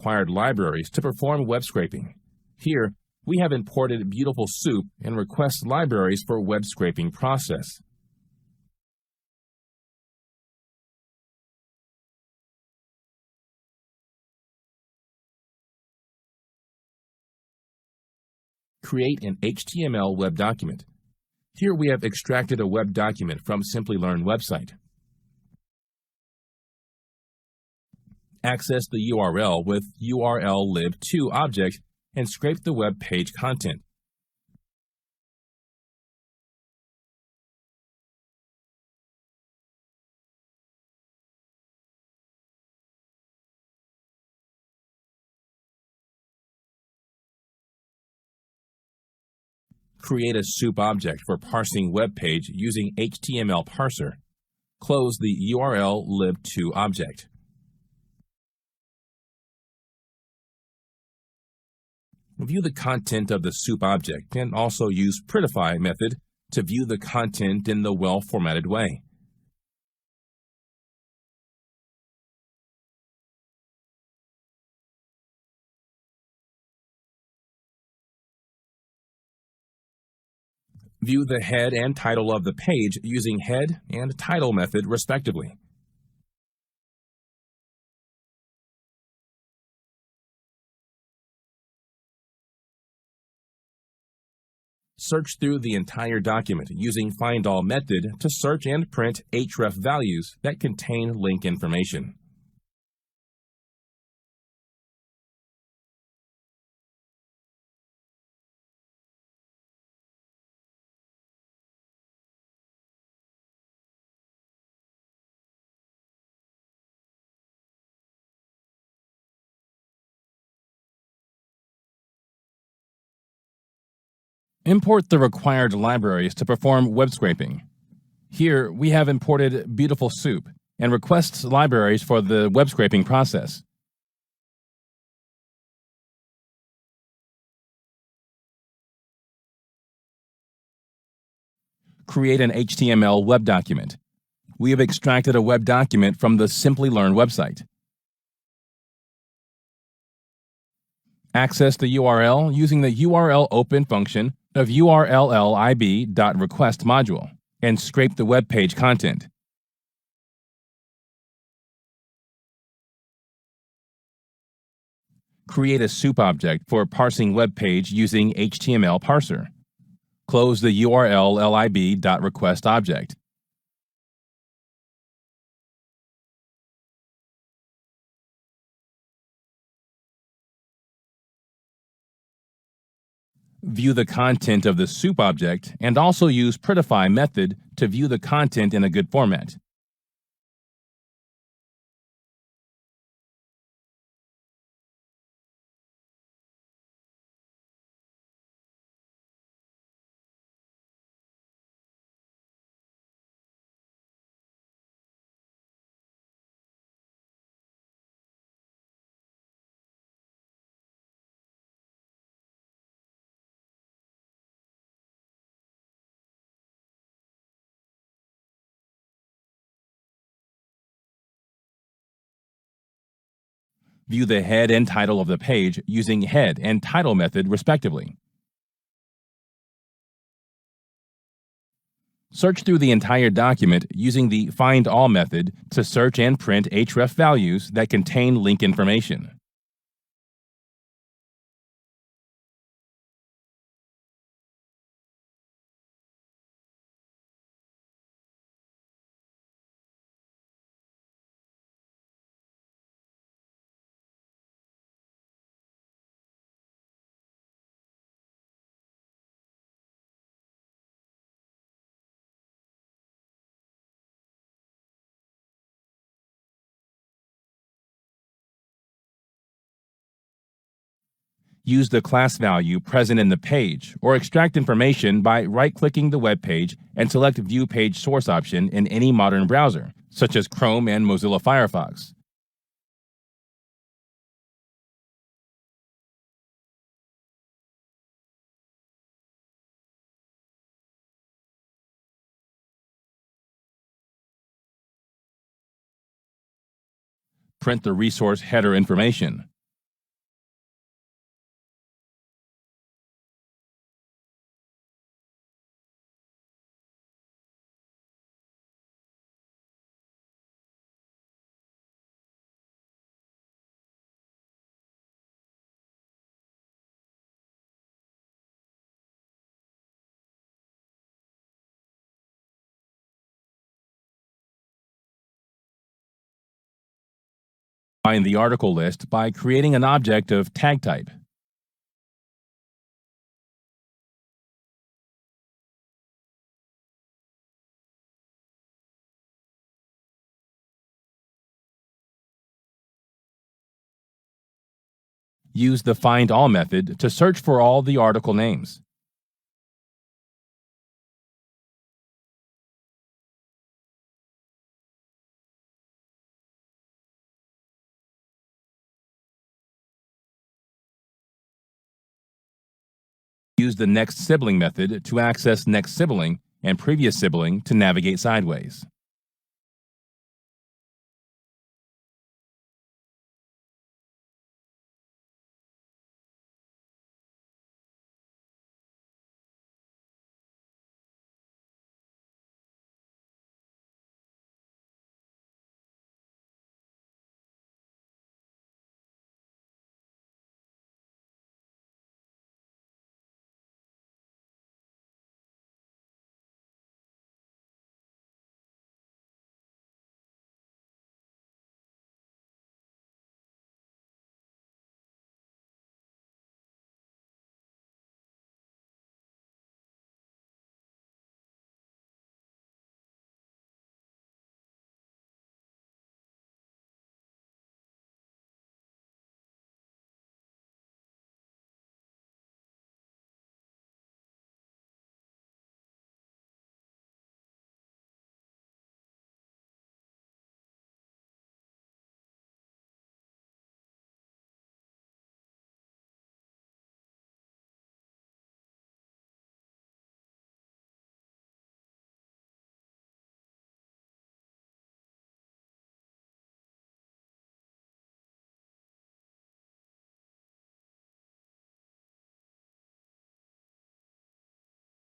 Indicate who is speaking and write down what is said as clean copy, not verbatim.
Speaker 1: required libraries to perform web scraping. Here, we have imported Beautiful Soup and request libraries for web scraping process. Create an HTML web document. Here we have extracted a web document from Simplilearn website. Access the URL with URL-lib2 object and scrape the web page content. Create a soup object for parsing web page using HTML parser. Close the URL-lib2 object. View the content of the soup object and also use Prettify method to view the content in the well-formatted way. View the head and title of the page using head and title method respectively. Search through the entire document using Find All method to search and print href values that contain link information. Import the required libraries to perform web scraping. Here, we have imported Beautiful Soup and request libraries for the web scraping process. Create an HTML web document. We have extracted a web document from the Simplilearn website. Access the URL using the URL open function of urllib.request module and scrape the web page content. Create a soup object for parsing web page using HTML parser. Close the urllib.request object. View the content of the soup object and also use Prettify method to view the content in a good format. View the head and title of the page using head and title method respectively. Search through the entire document using the Find All method to search and print href values that contain link information. Use the class value present in the page or extract information by right-clicking the web page and select View Page Source option in any modern browser, such as Chrome and Mozilla Firefox. Print the resource header information. find the article list by creating an object of tag type. Use the Find All method to search for all the article names. Use the Next Sibling method to access next sibling and previous sibling to navigate sideways.